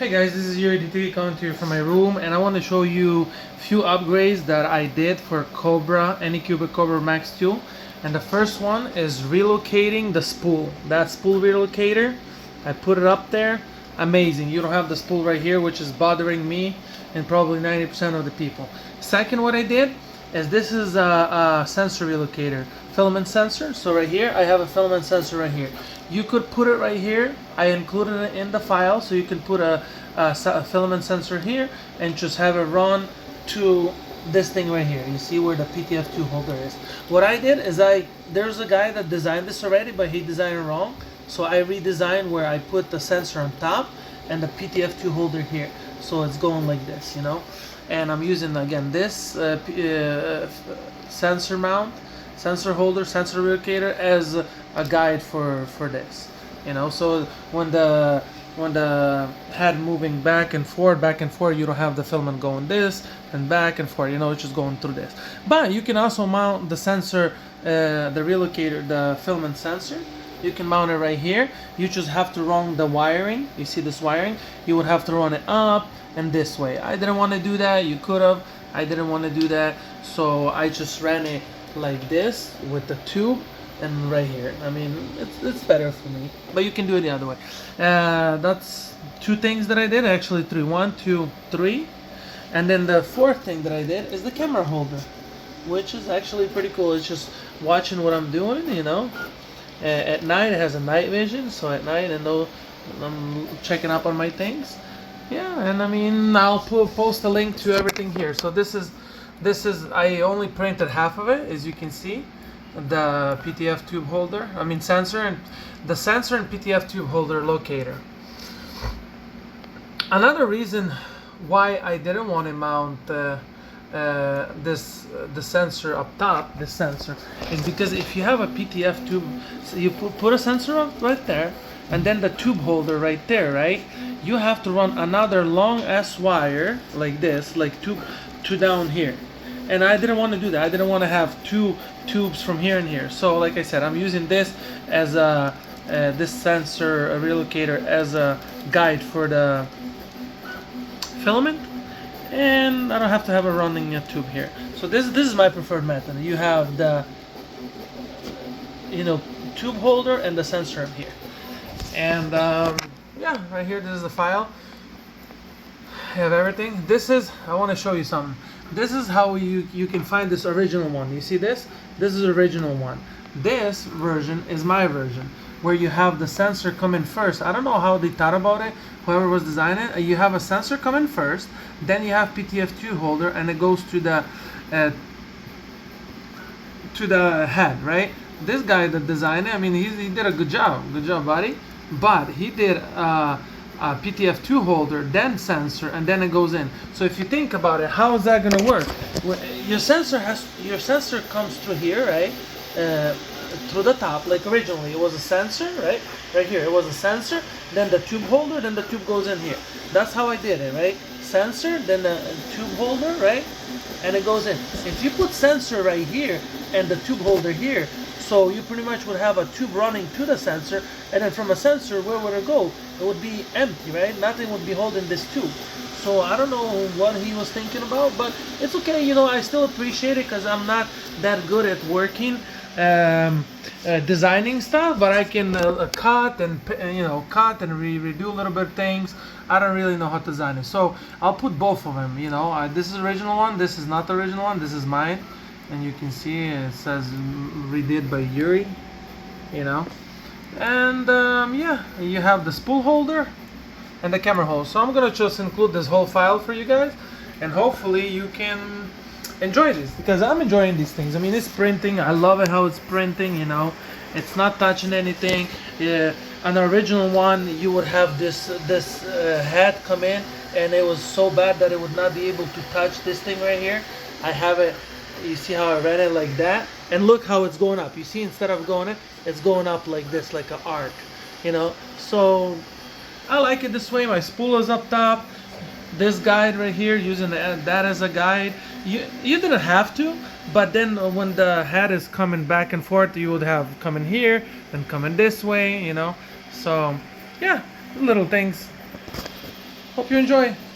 Hey guys, this is Yuri DT coming to you from my room, and I want to show you a few upgrades that I did for Kobra, Anycubic Kobra Max 2. And the first one is relocating the spool. That spool relocator, I put it up there. Amazing. You don't have the spool right here, which is bothering me and probably 90% of the people. Second, what I did is this is a sensor relocator, filament sensor. So right here, I have a filament sensor right here. You could put it right here. I included it in the file, so you can put a filament sensor here and just have it run to this thing right here. You see where the PTF Tube holder is. What I did is there's a guy that designed this already, but he designed it wrong. So I redesigned where I put the sensor on top and the PTF Tube holder here. So it's going like this, you know. And I'm using again this sensor mount, sensor holder, sensor relocator as a guide for this, you know. So when the head moving back and forth, you don't have the filament going this and back and forth, you know, it's just going through this. But you can also mount the sensor, the relocator, the filament sensor. You can mount it right here. You just have to run the wiring. You see this wiring? You would have to run it up and this way. I didn't want to do that. You could have. I didn't want to do that. So I just ran it like this with the tube and right here. I mean, it's better for me. But you can do it the other way. That's two things that I did. Actually, three. 1, 2, 3. And then the fourth thing that I did is the camera holder, which is actually pretty cool. It's just watching what I'm doing, you know. At night, it has a night vision, so at night, and though I'm checking up on my things, yeah. And I mean, I'll post a link to everything here. So this is I only printed half of it, as you can see, the PTF tube holder. I mean sensor and the sensor and PTF tube holder locator. Another reason why I didn't want to mount the sensor up top, this sensor, is because if you have a PTF tube, so you put a sensor up right there and then the tube holder right there, right? You have to run another long ass wire like this, like two down here, and I didn't want to do that. I didn't want to have two tubes from here and here. So like I said, I'm using this as a this sensor relocator as a guide for the filament, and I don't have to have a running tube here. So this is my preferred method. You have the, you know, tube holder and the sensor up here, and yeah, right here, this is the file. I have everything. I want to show you something. This is how you can find this original one. You see this? This is the original one. This version is my version, where you have the sensor come in first. I don't know how they thought about it, whoever was designing it. You have a sensor come in first, then you have PTF tube holder, and it goes to the head, right? This guy that designed it, I mean, he did a good job, buddy. But he did a PTF tube holder, then sensor, and then it goes in. So if you think about it, how is that gonna work? Your sensor comes through here, right? Through the top, like originally it was a sensor, right here it was a sensor, then the tube holder, then the tube goes in here. That's how I did it, right? Sensor, then the tube holder, right? And it goes in. If you put sensor right here and the tube holder here, so you pretty much would have a tube running to the sensor, and then from a sensor, where would it go? It would be empty, right? Nothing would be holding this tube. So I don't know what he was thinking about, but it's okay, you know. I still appreciate it because I'm not that good at working designing stuff, but I can cut and redo a little bit of things. I don't really know how to design it, so I'll put both of them, you know. This is the original one, this is not the original one, this is mine, and you can see it says redid by Yuri, you know. And yeah, you have the spool holder and the camera hole. So I'm gonna just include this whole file for you guys, and hopefully you can enjoy this, because I'm enjoying these things. I mean, it's printing. I love it how it's printing, you know. It's not touching anything. On the original one, you would have this head come in, and it was so bad that it would not be able to touch this thing right here. I have it. You see how I ran it like that, and look how it's going up. You see, instead of going in, it's going up like this, like an arc, you know. So I like it this way. My spool is up top. This guide right here, using that as a guide. You didn't have to, but then when the head is coming back and forth, you would have coming here and coming this way, you know. So yeah, little things. Hope you enjoy.